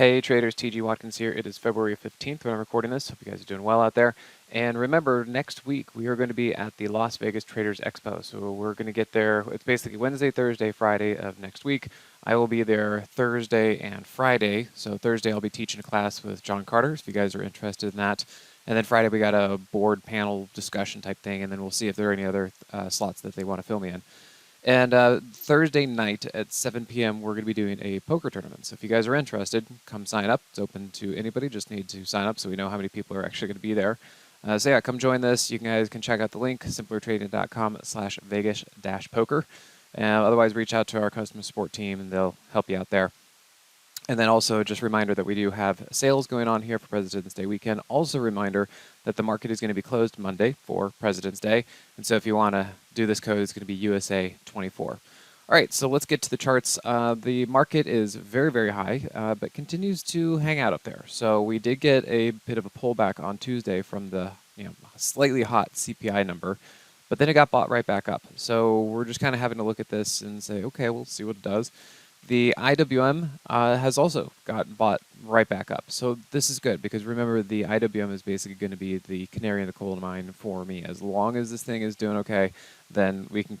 Hey traders, TG Watkins here. It is February 15th when I'm recording this. Hope you guys are doing well out there. And remember, next week we are going to be at the Las Vegas Traders Expo. So we're going to get there. It's basically Wednesday, Thursday, Friday of next week. I will be there Thursday and Friday. So Thursday I'll be teaching a class with John Carter, if you guys are interested in that. And then Friday we got a board panel discussion type thing, and then we'll see if there are any other slots that they want to fill me in. And Thursday night at 7 p.m. we're going to be doing a poker tournament. So if you guys are interested, come sign up. It's open to anybody. Just need to sign up so we know how many people are actually going to be there. So yeah, come join this. You guys can check out the link, simplertrading.com/Vegas-poker. Otherwise, reach out to our customer support team and they'll help you out there. And then also just a reminder that we do have sales going on here for President's Day weekend. Also a reminder that the market is going to be closed Monday for President's Day. And so if you want to do this code, it's going to be USA 24. All right, so let's get to the charts. The market is very, very high, but continues to hang out up there. So we did get a bit of a pullback on Tuesday from the slightly hot CPI number, but then it got bought right back up. So we're just kind of having to look at this and say, okay, we'll see what it does. The IWM has also gotten bought right back up. So this is good because remember the IWM is basically going to be the canary in the coal mine for me. As long as this thing is doing okay, then we can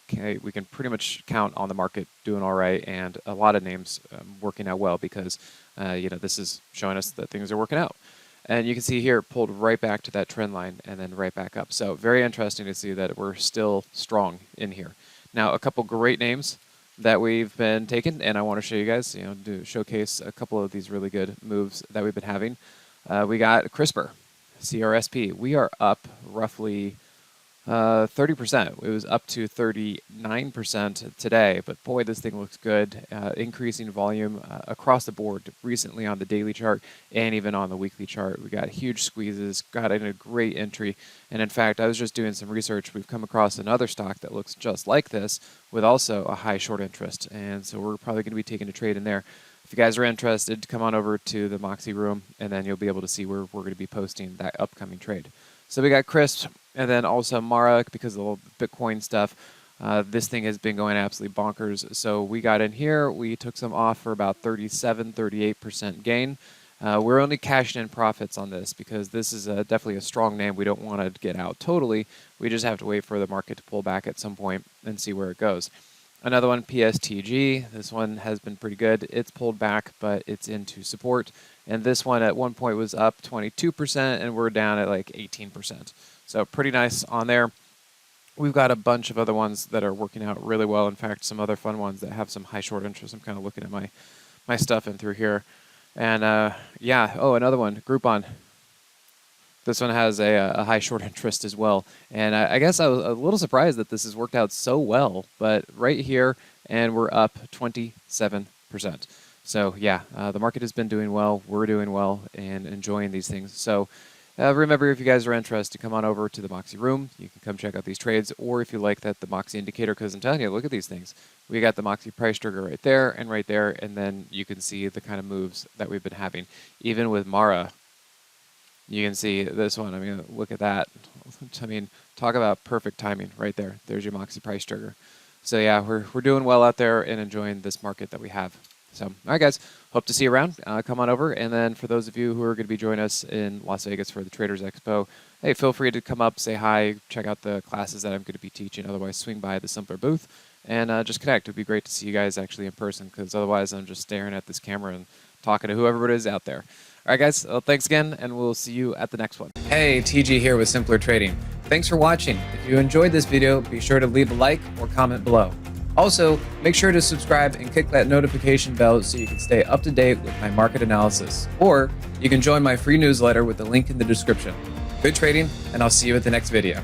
pretty much count on the market doing all right and a lot of names working out well because this is showing us that things are working out. And you can see here it pulled right back to that trend line and then right back up. So very interesting to see that we're still strong in here. Now a couple great names that we've been taking, and I want to show you guys, to showcase a couple of these really good moves that we've been having. We got CRISPR, CRSP. We are up roughly 30%. It was up to 39% today, but boy, this thing looks good. Increasing volume across the board recently on the daily chart and even on the weekly chart. We got huge squeezes, got in a great entry, and in fact, I was just doing some research. We've come across another stock that looks just like this with also a high short interest, and so we're probably going to be taking a trade in there. If you guys are interested, come on over to the Moxie room, and then you'll be able to see where we're going to be posting that upcoming trade. So we got CRISP, and then also Mara, because of the Bitcoin stuff. This thing has been going absolutely bonkers. So we got in here. We took some off for about 37, 38% gain. We're only cashing in profits on this because this is definitely a strong name. We don't want to get out totally. We just have to wait for the market to pull back at some point and see where it goes. Another one, PSTG. This one has been pretty good. It's pulled back, but it's into support. And this one at one point was up 22%, and we're down at like 18%. So pretty nice on there. We've got a bunch of other ones that are working out really well. In fact, some other fun ones that have some high short interest. I'm kind of looking at my stuff in through here. And yeah, oh, another one, Groupon. This one has a high short interest as well. And I guess I was a little surprised that this has worked out so well. But right here, and we're up 27%. So yeah, the market has been doing well. We're doing well and enjoying these things. So remember, if you guys are interested, come on over to the Moxie room. You can come check out these trades. Or if you like the Moxie indicator, because I'm telling you, look at these things. We got the Moxie price trigger right there and right there. And then you can see the kind of moves that we've been having. Even with Mara, you can see this one. I mean, look at that. I mean, talk about perfect timing right there. There's your Moxie price trigger. So yeah, we're doing well out there and enjoying this market that we have. So, all right, guys, hope to see you around. Come on over. And then for those of you who are going to be joining us in Las Vegas for the Traders Expo, hey, feel free to come up, say hi, check out the classes that I'm going to be teaching. Otherwise, swing by the Simpler booth and just connect. It would be great to see you guys actually in person because otherwise I'm just staring at this camera and talking to whoever it is out there. All right, guys, well, thanks again, and we'll see you at the next one. Hey, TG here with Simpler Trading. Thanks for watching. If you enjoyed this video, be sure to leave a like or comment below. Also, make sure to subscribe and click that notification bell so you can stay up to date with my market analysis. Or you can join my free newsletter with the link in the description. Good trading, and I'll see you at the next video.